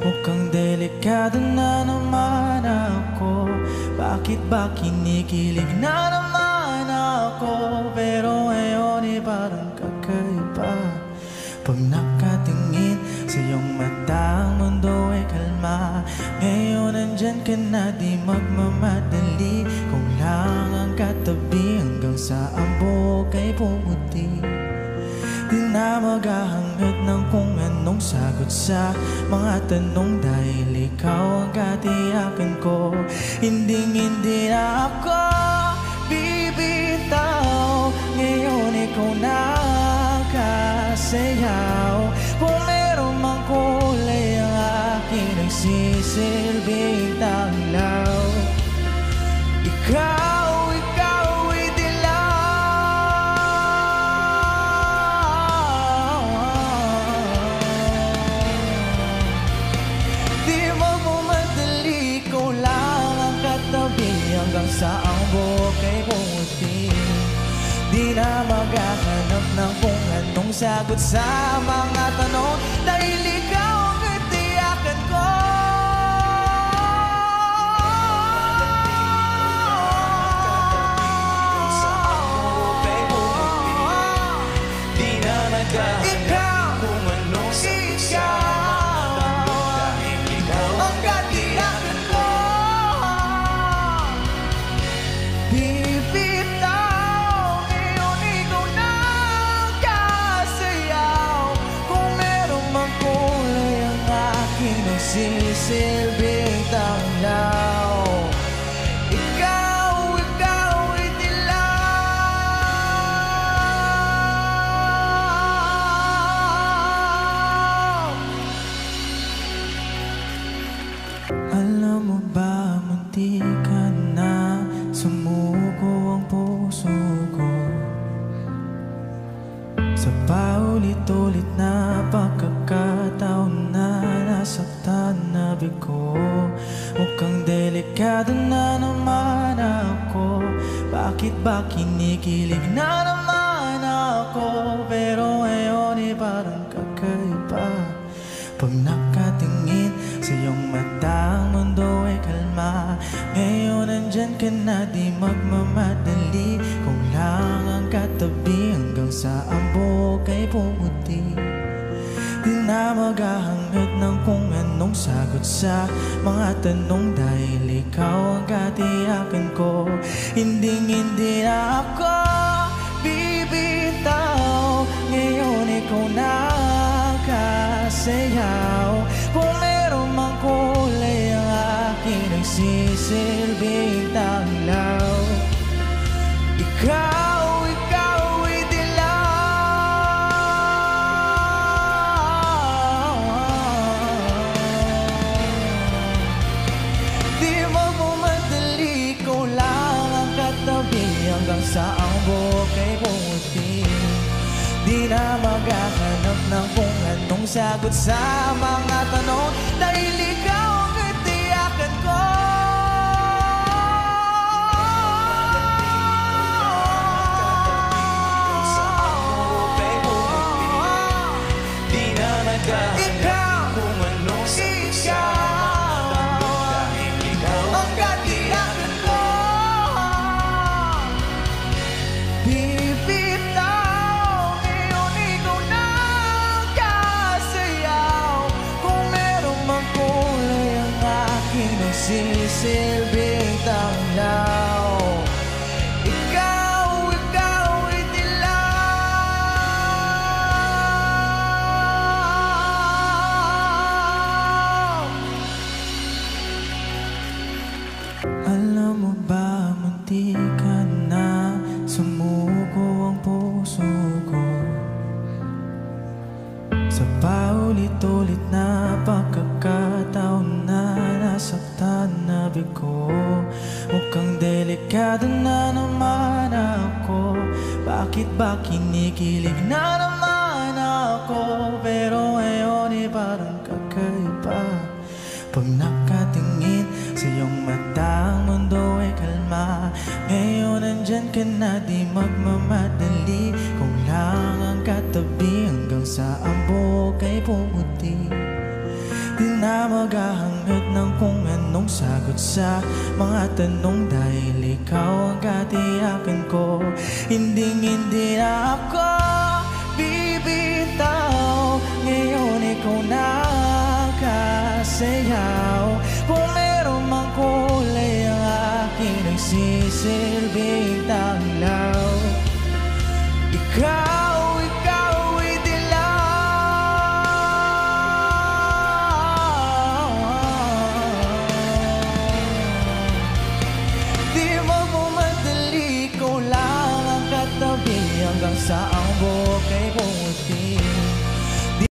Mukhang delikado na naman ako. Bakit ba kinikilig na naman ako? Pero ngayon parang kakaiba. Pag nakatingin sa iyong mata, ang mundo ay kalma. Ngayon nandyan ka na, di magmamadali. Kung lang ang katabi hanggang sa ang buhok ay pumuti. Di na maghahangad ng kung anong sagot sa mga tanong, dahil ikaw ang katiyakan ko. Hindi na ako bibitaw. Ngayon ikaw na kasayaw. Kung meron mang kulay ang aking nagsisilbing tanglaw. Ikaw ay dilaw. Di magmamadali, ikaw lang ang katabi hanggang sa ang buhok ay pumuti. Di na maghahanap ng kung anong sagot sa mga tanong, dahil ikaw ang katiyakan ko. Di na maghahanap kung anong sagot sa mga tanong, dahil ikaw ang katiyakan ko. Bibitaw, ngayon ikaw na kasayaw. Kung meron mang kulay ang aking nagsisilbing tanglaw. Ikaw ay dilaw. Alam mo ba, munti ka na sumuko ang puso ko sa paulit-ulit na pagkakataon na nasaktan na bigo. Mukhang delikado na naman ako. Bakit ba kinikilig na naman ako? Pero ngayon parang kakaiba. Pag nakatingin sa iyong mata, ang mundo ay kalma. Ngayon nandyan ka na, di magmamadali. Kung lang ang katabi hanggang sa ang buhok ay pumuti. Di na maghahangad ng kung anong sagot sa mga tanong, dahil ikaw ang katiyakan ko. Hindi na ako bibitaw. Ngayon ikaw na kasayaw. Kung meron mang kulay ang aking nagsisilbing tanglaw. Ikaw ay dilaw. Di magmamadali, ikaw lang ang katabi hanggang sa ang buhok ay pumuti. Di na maghahanap ng kung anong sagot sa mga tanong, dahil ikaw ang katiyakan ko. Di na maghahanap kung anong sagot sa mga tanong, dahil ikaw ang katiyakan ko. Bibitaw, ngayon ikaw na kasayaw. Kung meron mang kulay ang aking nagsisilbing tanglaw. Ikaw ay dilaw. Alam mo ba, munti ka na sumuko ang puso ko sa paulit-ulit na pagkakataon na nasaktan na bigo. Mukhang delikado na naman ako. Bakit ba kinikilig na naman ako? Pero ngayon parang kakaiba. Pag nakatingin sa iyong mata, ang mundo ay kalma. Ngayon nandyan ka na, di magmamadali. Kung lang ang katabi hanggang sa ang buhok ay pumuti. Di na maghahangad ng kung anong sagot sa mga tanong, dahil ikaw ang katiyakan ko. Hindi na ako bibitaw, ngayon ikaw na kasayaw. Kung meron mang kulay ang aking nagsisilbing tanglaw, ikaw